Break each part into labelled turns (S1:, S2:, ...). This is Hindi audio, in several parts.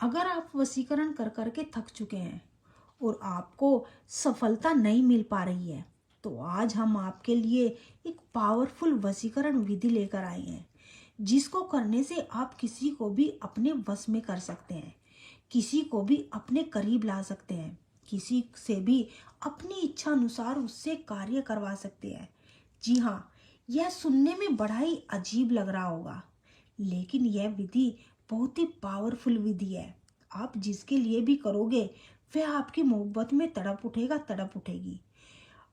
S1: अगर आप वशीकरण कर कर के थक चुके हैं और आपको सफलता नहीं मिल पा रही है, तो आज हम आपके लिए एक पावरफुल वशीकरण विधि लेकर आए हैं, जिसको करने से आप किसी को भी अपने वश में कर सकते हैं, किसी को भी अपने करीब ला सकते हैं, किसी से भी अपनी इच्छा अनुसार उससे कार्य करवा सकते हैं। जी हाँ, यह सुनने में बड़ा ही अजीब लग रहा होगा, लेकिन यह विधि बहुत ही पावरफुल विधि है। आप जिसके लिए भी करोगे वह आपकी मोहब्बत में तड़प उठेगा, तड़प उठेगी,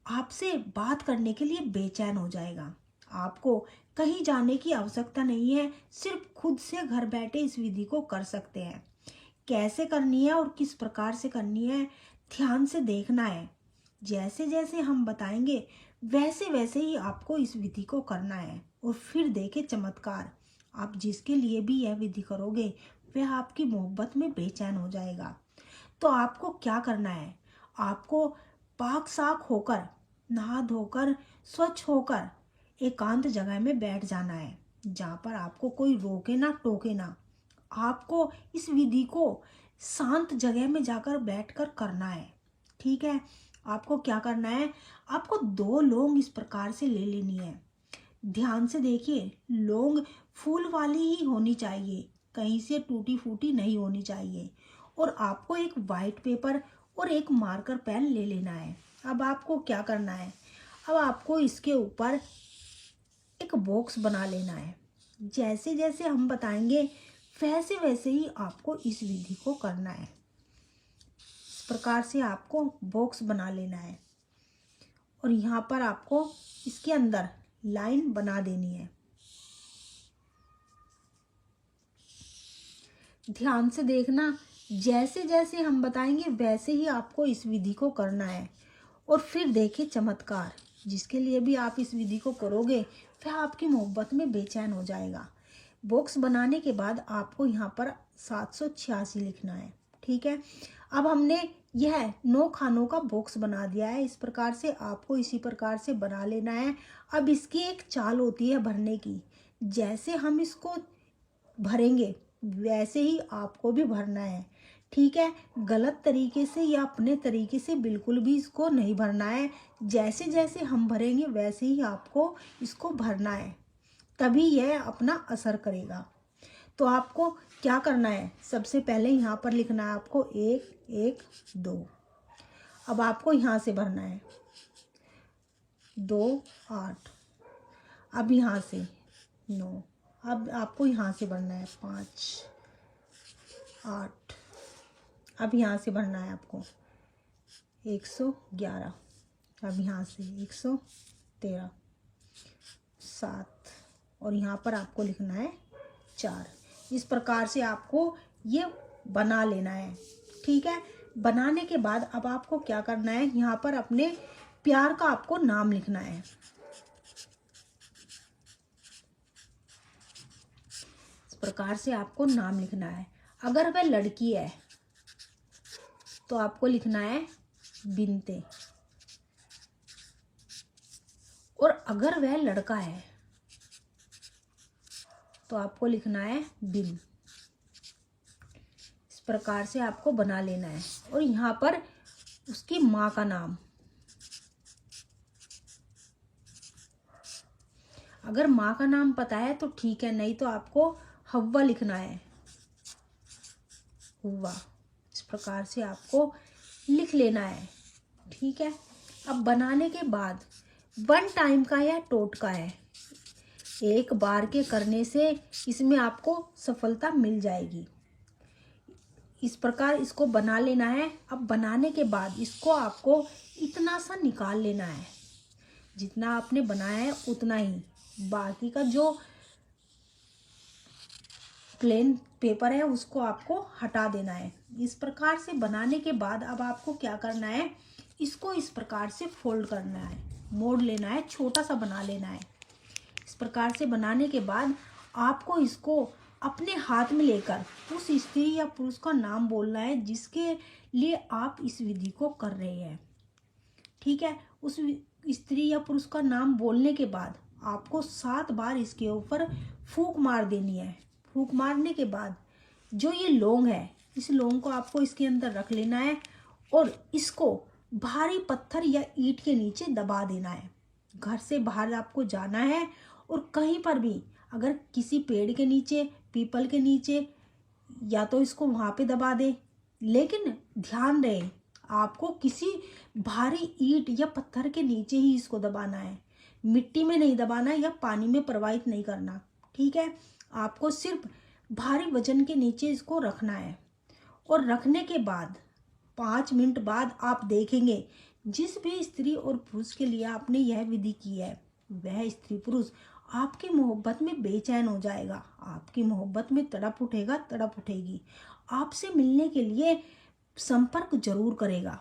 S1: आपसे बात करने के लिए बेचैन हो जाएगा। आपको कहीं जाने की आवश्यकता नहीं है, सिर्फ खुद से घर बैठे इस विधि को कर सकते हैं। कैसे करनी है और किस प्रकार से करनी है, ध्यान से देखना है। जैसे जैसे हम बताएंगे वैसे वैसे ही आपको इस विधि को करना है, और फिर देखे चमत्कार। आप जिसके लिए भी यह विधि करोगे वह आपकी मोहब्बत में बेचैन हो जाएगा। तो आपको क्या करना है, आपको पाक साफ होकर, नहा धोकर, स्वच्छ होकर एकांत जगह में बैठ जाना है, जहाँ पर आपको कोई रोके ना टोके ना। आपको इस विधि को शांत जगह में जाकर बैठकर करना है। ठीक है, आपको क्या करना है, आपको 2 लौंग इस प्रकार से ले लेनी है। ध्यान से देखिए, लौंग फूल वाली ही होनी चाहिए, कहीं से टूटी फूटी नहीं होनी चाहिए। और आपको एक वाइट पेपर और एक मार्कर पेन ले लेना है। अब आपको क्या करना है, अब आपको इसके ऊपर एक बॉक्स बना लेना है। जैसे जैसे हम बताएंगे वैसे वैसे ही आपको इस विधि को करना है। इस प्रकार से आपको बॉक्स बना लेना है, और यहाँ पर आपको इसके अंदर लाइन बना देनी है। ध्यान से देखना, जैसे जैसे हम बताएंगे वैसे ही आपको इस विधि को करना है, और फिर देखिए चमत्कार। जिसके लिए भी आप इस विधि को करोगे वह आपकी मोहब्बत में बेचैन हो जाएगा। बॉक्स बनाने के बाद आपको यहाँ पर 786 लिखना है। ठीक है, अब हमने यह 9 खानों का बॉक्स बना दिया है। इस प्रकार से आपको इसी प्रकार से बना लेना है। अब इसकी एक चाल होती है भरने की, जैसे हम इसको भरेंगे वैसे ही आपको भी भरना है। ठीक है, गलत तरीके से या अपने तरीके से बिल्कुल भी इसको नहीं भरना है। जैसे जैसे हम भरेंगे वैसे ही आपको इसको भरना है, तभी यह अपना असर करेगा। तो आपको क्या करना है, सबसे पहले यहाँ पर लिखना है आपको 1 1 2। अब आपको यहाँ से भरना है 2 8। अब यहाँ से 9। अब आपको यहाँ से भरना है 5 8। अब यहाँ से भरना है आपको 111। अब यहाँ से 113 7, और यहाँ पर आपको लिखना है 4। इस प्रकार से आपको ये बना लेना है। ठीक है, बनाने के बाद अब आपको क्या करना है, यहाँ पर अपने प्यार का आपको नाम लिखना है। इस प्रकार से आपको नाम लिखना है। अगर वह लड़की है तो आपको लिखना है बिनते, और अगर वह लड़का है तो आपको लिखना है बिन। इस प्रकार से आपको बना लेना है, और यहाँ पर उसकी माँ का नाम, अगर माँ का नाम पता है तो ठीक है, नहीं तो आपको हव्वा लिखना है, हुआ। इस प्रकार से आपको लिख लेना है। ठीक है, अब बनाने के बाद 1 टाइम का यह टोटका है, एक बार के करने से इसमें आपको सफलता मिल जाएगी। इस प्रकार इसको बना लेना है। अब बनाने के बाद इसको आपको इतना सा निकाल लेना है, जितना आपने बनाया है उतना ही, बाकी का जो प्लेन पेपर है उसको आपको हटा देना है। इस प्रकार से बनाने के बाद अब आपको क्या करना है, इसको इस प्रकार से फोल्ड करना है, मोड़ लेना है, छोटा सा बना लेना है। इस प्रकार से बनाने के बाद आपको इसको अपने हाथ में लेकर उस स्त्री या पुरुष का नाम बोलना है जिसके लिए आप इस विधि को कर रहे हैं। ठीक है, उस स्त्री या पुरुष का नाम बोलने के बाद आपको 7 बार इसके ऊपर फूंक मार देनी है। फूंक मारने के बाद जो ये लौंग है इस लौंग को आपको इसके अंदर रख लेना है और इसको भारी पत्थर या ईंट के नीचे दबा देना है। घर से बाहर आपको जाना है और कहीं पर भी अगर किसी पेड़ के नीचे, पीपल के नीचे, या तो इसको वहाँ पे दबा दे, लेकिन ध्यान रहे आपको किसी भारी ईंट या पत्थर के नीचे ही इसको दबाना है। मिट्टी में नहीं दबाना या पानी में प्रवाहित नहीं करना, ठीक है। आपको सिर्फ भारी वजन के नीचे इसको रखना है और रखने के बाद 5 मिनट बाद आप देखेंगे जिस भी स्त्री और पुरुष के लिए आपने यह विधि की है वह स्त्री पुरुष आपकी मोहब्बत में बेचैन हो जाएगा, आपकी मोहब्बत में तड़प उठेगा, तड़प उठेगी, आपसे मिलने के लिए संपर्क जरूर करेगा।